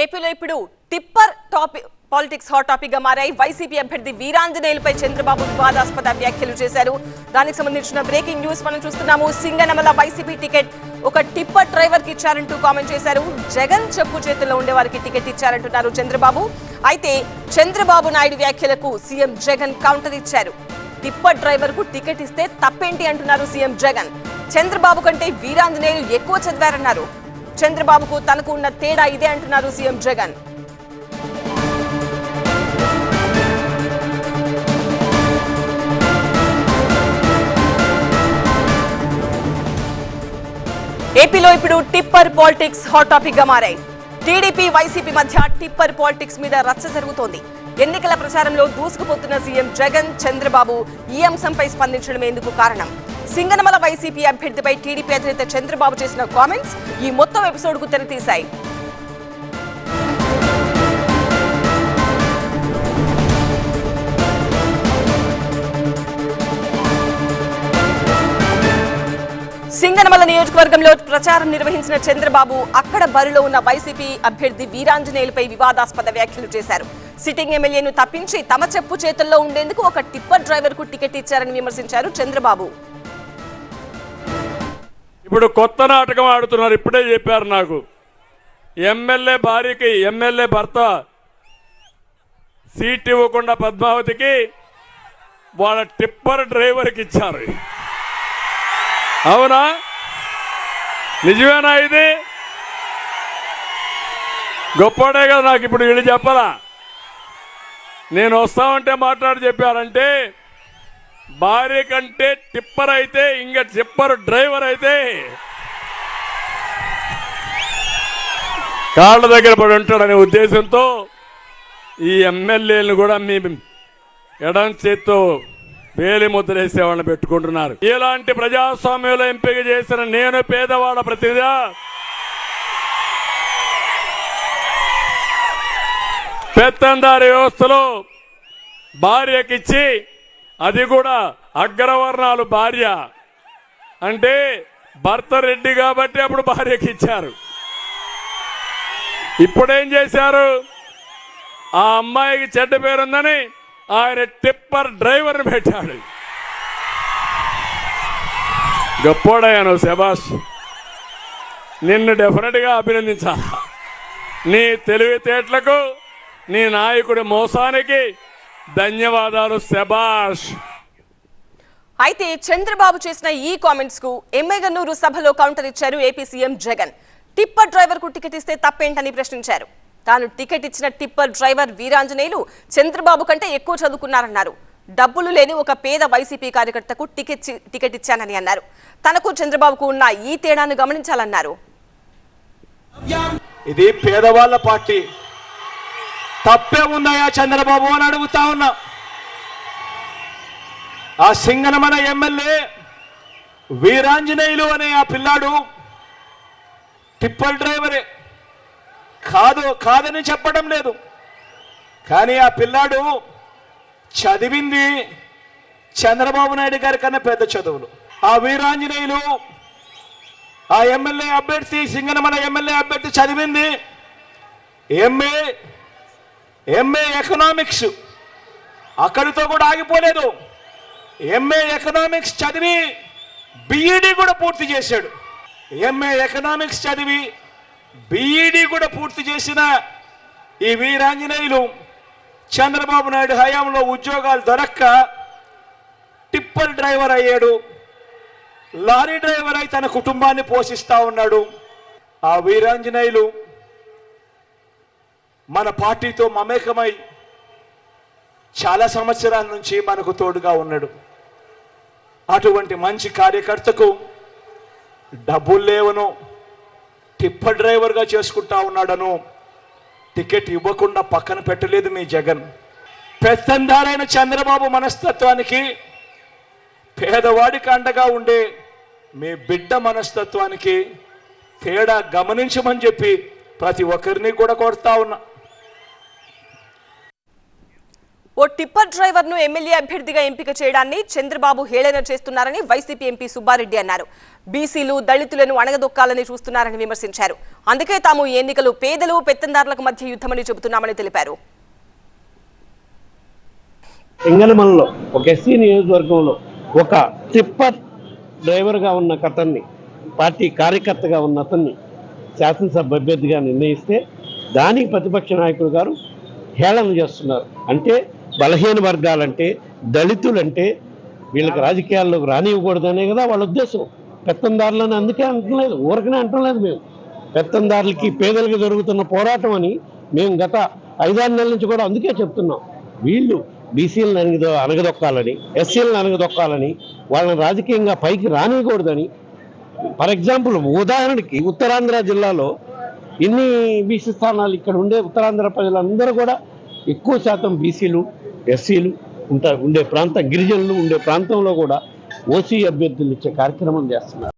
ఏపీలో ఇప్పుడు tipper politics hot topic గా మారాయి. వైసీపీ అభ్యర్థి వీరాంజనేయులపై చంద్రబాబు వివాదాస్పద వ్యాఖ్యలు చేశారు. దానికి సంబంధించిన బ్రేకింగ్ న్యూస్ మనం చూస్తున్నాము. సింగనమల వైసీపీ టికెట్ ఒక టిప్పర్ డ్రైవర్ కి ఇచ్చారంటూ కామెంట్ చేశారు. జగన్ చెప్పు చేతుల్లో ఉండే వారికి టికెట్ ఇచ్చారంటున్నారు చంద్రబాబు. అయితే చంద్రబాబు నాయుడు వ్యాఖ్యలకు సీఎం జగన్ కౌంటర్ ఇచ్చారు. టిప్పర్ డ్రైవర్ కు టికెట్ ఇస్తే తప్పేంటి అంటున్నారు సీఎం జగన్. చంద్రబాబు కంటే వీరాంజనేయులు ఎక్కువ చదివారన్నారు. చంద్రబాబుకు తనకు ఉన్న తేడా ఇదే అంటున్నారు సీఎం జగన్. ఏపీలో ఇప్పుడు టిప్పర్ పాలిటిక్స్ హాట్ టాపిక్ గా మారాయి. టీడీపీ వైసీపీ మధ్య టిప్పర్ పాలిటిక్స్ మీద రచ్చ జరుగుతోంది. ఎన్నికల ప్రచారంలో దూసుకుపోతున్న సీఎం జగన్, చంద్రబాబు ఈ అంశంపై స్పందించడమే ఎందుకు కారణం. సింగనమల వైసీపీ అభ్యర్థిపై టీడీపీ అధినేత చంద్రబాబు చేసిన కామెంట్స్ ఈ మొత్తం ఎపిసోడ్ కు తెరతీశాయి. సింగనమల నియోజకవర్గంలో ప్రచారం నిర్వహించిన చంద్రబాబు అక్కడ బరిలో ఉన్న వైసీపీ అభ్యర్థి వీరాంజనేయులపై వివాదాస్పద వ్యాఖ్యలు చేశారు. సిట్టింగ్ ఎమ్మెల్యేను తప్పించి తమ చెప్పు చేతుల్లో ఉండేందుకు ఒక టిప్పర్ డ్రైవర్ కు టికెట్ ఇచ్చారని విమర్శించారు చంద్రబాబు. ఇప్పుడు కొత్త నాటకం ఆడుతున్నారు. ఇప్పుడే చెప్పారు నాకు, ఎమ్మెల్యే భార్యకి ఎమ్మెల్యే భర్త సీట్ ఇవ్వకుండా పద్మావతికి వాళ్ళ టిప్పర్ డ్రైవర్కి ఇచ్చారు. అవునా? నిజమేనా? ఇది గొప్పడే కదా. నాకు ఇప్పుడు వీళ్ళు చెప్పాలా? నేను వస్తామంటే మాట్లాడి చెప్పారంటే భార్య కంటే టిప్పర్ అయితే ఇంకా టిప్పర్ డ్రైవర్ అయితే కాళ్ళ దగ్గర పడి ఉంటాడనే ఉద్దేశంతో ఈ ఎమ్మెల్యేలను కూడా మీ ఎడం చేత్తో పేలి ముద్రేసేవాళ్ళని పెట్టుకుంటున్నారు. ఇలాంటి ప్రజాస్వామ్యంలో ఎంపిక చేసిన నేను పేదవాళ్ళ ప్రతినిధిగా పెత్తందారి వ్యవస్థలో భార్యకిచ్చి, అది కూడా అగ్రవర్ణాలు భార్య అంటే భర్త రెడ్డి కాబట్టి అప్పుడు భార్యకి ఇచ్చారు. ఇప్పుడేం చేశారు? ఆ అమ్మాయికి చెడ్డ పేరుందని ఆయన టిప్పర్ డ్రైవర్ని పెట్టాడు. గొప్పోడయ్యాను, శబాష్. నిన్ను డెఫినెట్గా అభినందించాలి. నీ తెలివితేటలకు, నీ నాయకుడి మోసానికి ధన్యవాదాలు, శబాష్. అయితే చంద్రబాబు చేసిన ఈ కామెంట్స్ కు ఎమ్మెగనూరు సభలో కౌంటర్ ఇచ్చారు AP CM Jagan. Tipper driver కు టికెట్ ఇస్తే తప్పేంటని ప్రశ్నించారు. తాను టికెట్ ఇచ్చిన టిప్పర్ డ్రైవర్ వీరాంజనేయులు చంద్రబాబు కంటే ఎక్కువ చదువుకున్నారన్నారు. డబ్బులు లేని ఒక పేద వైసీపీ కార్యకర్తకు టికెట్ ఇచ్చానని అన్నారు. తనకు చంద్రబాబుకు ఉన్న ఈ తేడాను గమనించాలన్నారు. ఇది పేదవాళ్ళ పార్టీ, తప్పే ఉందయా చంద్రబాబు అని అడుగుతా ఉన్నా. ఆ సింగనమల ఎమ్మెల్యే వీరాంజనేయులు అనే ఆ పిల్లాడు టిప్పర్ డ్రైవరే. కాదని చెప్పడం లేదు, కానీ ఆ పిల్లాడు చదివింది చంద్రబాబు నాయుడు గారి కన్నా పెద్ద చదువులు. ఆ వీరాంజనేయులు ఆ ఎమ్మెల్యే అభ్యర్థి, సింగనమల ఎమ్మెల్యే అభ్యర్థి చదివింది ఎంఏ ఎకనామిక్స్. అక్కడితో కూడా ఆగిపోలేదు. ఎంఏ ఎకనామిక్స్ చదివి బిఈడి కూడా పూర్తి చేశాడు. ఎంఏ ఎకనామిక్స్ చదివి బిఈడి కూడా పూర్తి చేసిన ఈ వీరాంజనేయులు చంద్రబాబు నాయుడు హయాంలో ఉద్యోగాలు దొరక్క టిప్పర్ డ్రైవర్ అయ్యాడు. లారీ డ్రైవర్ అయి తన కుటుంబాన్ని పోషిస్తా ఉన్నాడు. ఆ వీరాంజనేయులు మన పార్టీతో మమేకమై చాలా సంవత్సరాల నుంచి మనకు తోడుగా ఉన్నాడు. అటువంటి మంచి కార్యకర్తకు డబ్బులు లేవను, టిప్పర్ డ్రైవర్గా చేసుకుంటా ఉన్నాడను టికెట్ ఇవ్వకుండా పక్కన పెట్టలేదు మీ జగన్. పెత్తందారైన చంద్రబాబు మనస్తత్వానికి, పేదవాడికి అండగా ఉండే మీ బిడ్డ మనస్తత్వానికి తేడా గమనించమని చెప్పి ప్రతి ఒక్కరిని కూడా కోరుతా ఉన్నా. ఓ టిప్పర్ డ్రైవర్ ను ఎమ్మెల్యే అభ్యర్థిగా ఎంపిక చేయడాన్ని చంద్రబాబు హేళన చేస్తున్నారని వైసీపీ ఎంపీ సుబ్బారెడ్డి అన్నారు. బీసీలు దళితులను అణగదొక్కాలని చూస్తున్నారని విమర్శించారు. అందుకే తాము ఎన్నికలు పేదలు పెత్తందారులకు మధ్య యుద్ధమని చెబుతున్నామని తెలిపారు. సింగనమలలో ఒక ఎస్సీ నియోజకవర్గంలో ఒక టిప్పర్ డ్రైవర్గా ఉన్న అతన్ని, పార్టీ కార్యకర్తగా ఉన్న అతన్ని శాసనసభ అభ్యర్థిగా నిర్ణయిస్తే దానికి ప్రతిపక్ష నాయకులు గారు హేళన చేస్తున్నారు. అంటే బలహీన వర్గాలంటే, దళితులంటే వీళ్ళకి రాజకీయాల్లోకి రానివ్వకూడదనే కదా వాళ్ళ ఉద్దేశం. పెత్తందారులని అందుకే అంటలేదు, ఊరకనే అంటలేదు. మేము పెత్తందారులకి పేదలకి జరుగుతున్న పోరాటం అని మేము గత 5-6 నెలల నుంచి కూడా అందుకే చెప్తున్నాం. వీళ్ళు బీసీలను అనగదొక్కాలని, ఎస్సీలను అనగదొక్కాలని, వాళ్ళని రాజకీయంగా పైకి రానియకూడదని. ఫర్ ఎగ్జాంపుల్, ఉదాహరణకి ఉత్తరాంధ్ర జిల్లాలో ఇన్ని బీసీ స్థానాలు ఇక్కడ ఉండే ఉత్తరాంధ్ర ప్రజలందరూ కూడా ఎక్కువ శాతం బీసీలు, ఎస్సీలు ఉండే ప్రాంతం, గిరిజనులు ఉండే ప్రాంతంలో కూడా ఓసీ అభ్యర్థులు ఇచ్చే కార్యక్రమం చేస్తున్నారు.